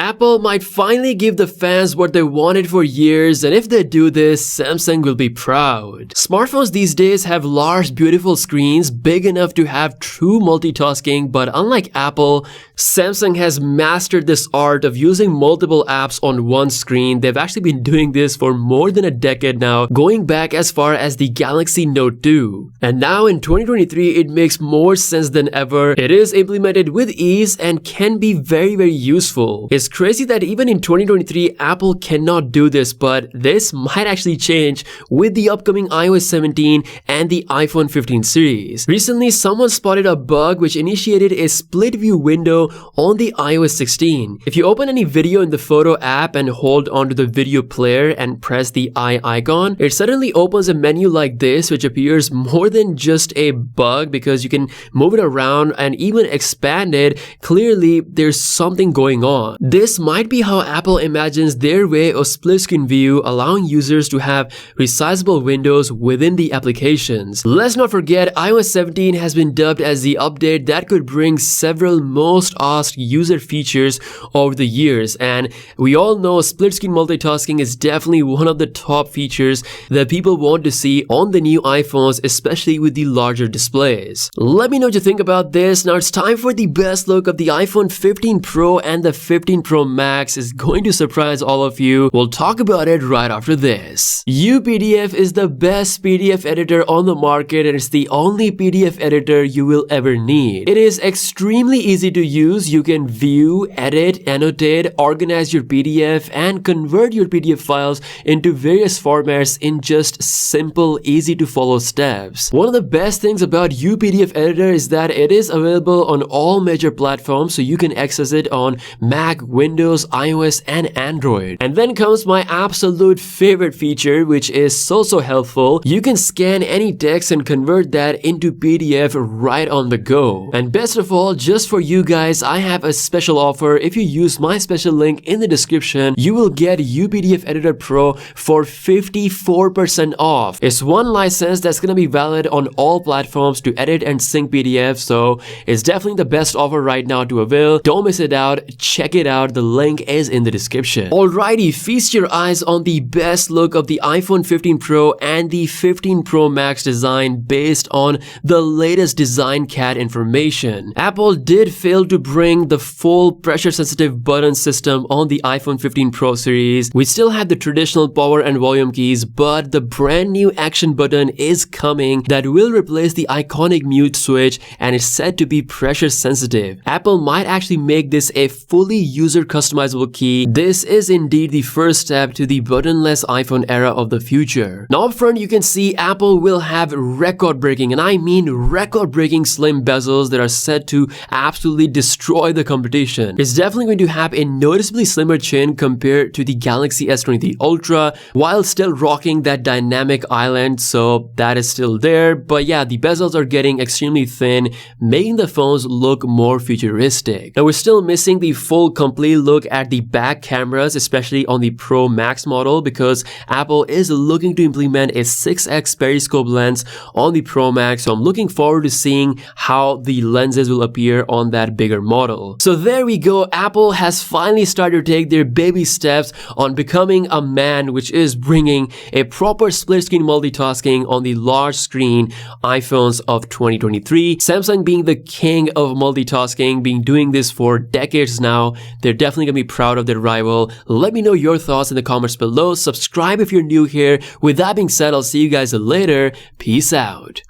Apple might finally give the fans what they wanted for years, and if they do this, Samsung will be proud. Smartphones these days have large, beautiful screens big enough to have true multitasking, but unlike Apple, Samsung has mastered this art of using multiple apps on one screen. They've actually been doing this for more than a decade now, going back as far as the Galaxy Note 2. And now in 2023, it makes more sense than ever. It is implemented with ease and can be very useful. It's crazy that even in 2023, Apple cannot do this, but this might actually change with the upcoming iOS 17 and the iPhone 15 series. Recently, someone spotted a bug which initiated a split view window on the iOS 16. If you open any video in the Photo app and hold onto the video player and press the eye icon, it suddenly opens a menu like this, which appears more than just a bug because you can move it around and even expand it. Clearly, there's something going on. This might be how Apple imagines their way of split screen view, allowing users to have resizable windows within the applications. Let's not forget, iOS 17 has been dubbed as the update that could bring several most asked user features over the years, and we all know split screen multitasking is definitely one of the top features that people want to see on the new iPhones, especially with the larger displays. Let me know what you think about this. Now it's time for the best look of the iPhone 15 Pro and the 15 Pro Max. Is going to surprise all of you. We'll talk about it right after this. UPDF is the best PDF editor on the market, and it's the only PDF editor you will ever need. It is extremely easy to use. You can view, edit, annotate, organize your PDF, and convert your PDF files into various formats in just simple, easy to follow steps. One of the best things about UPDF editor is that it is available on all major platforms, so you can access it on Mac, Windows, iOS, and Android. And then comes my absolute favorite feature, which is so helpful. You can scan any text and convert that into PDF right on the go. And best of all, just for you guys, I have a special offer. If you use my special link in the description, you will get UPDF Editor Pro for 54% off. It's one license that's gonna be valid on all platforms to edit and sync PDFs, so it's definitely the best offer right now to avail. Don't miss it out. Check it out. The link is in the description. Alrighty, feast your eyes on the best look of the iPhone 15 Pro and the 15 Pro Max design based on the latest design CAD information. Apple did fail to bring the full pressure-sensitive button system on the iPhone 15 Pro series. We still have the traditional power and volume keys, but the brand new action button is coming that will replace the iconic mute switch, and is said to be pressure sensitive. Apple might actually make this a fully user customizable key. This is indeed the first step to the buttonless iPhone era of the future. Now up front, you can see Apple will have record-breaking, and I mean record-breaking slim bezels that are set to absolutely destroy the competition. It's definitely going to have a noticeably slimmer chin compared to the Galaxy S23 Ultra, while still rocking that dynamic island, so that is still there. But yeah, the bezels are getting extremely thin, making the phones look more futuristic. Now we're still missing the full complete look at the back cameras, especially on the Pro Max model, because Apple is looking to implement a 6x periscope lens on the Pro Max, so I'm looking forward to seeing how the lenses will appear on that bigger model. So there we go. Apple has finally started to take their baby steps on becoming a man, which is bringing a proper split screen multitasking on the large screen iPhones of 2023. Samsung being the king of multitasking, being doing this for decades now. They're definitely gonna be proud of their rival. Let me know your thoughts in the comments below. Subscribe if you're new here. With that being said, I'll see you guys later. Peace out.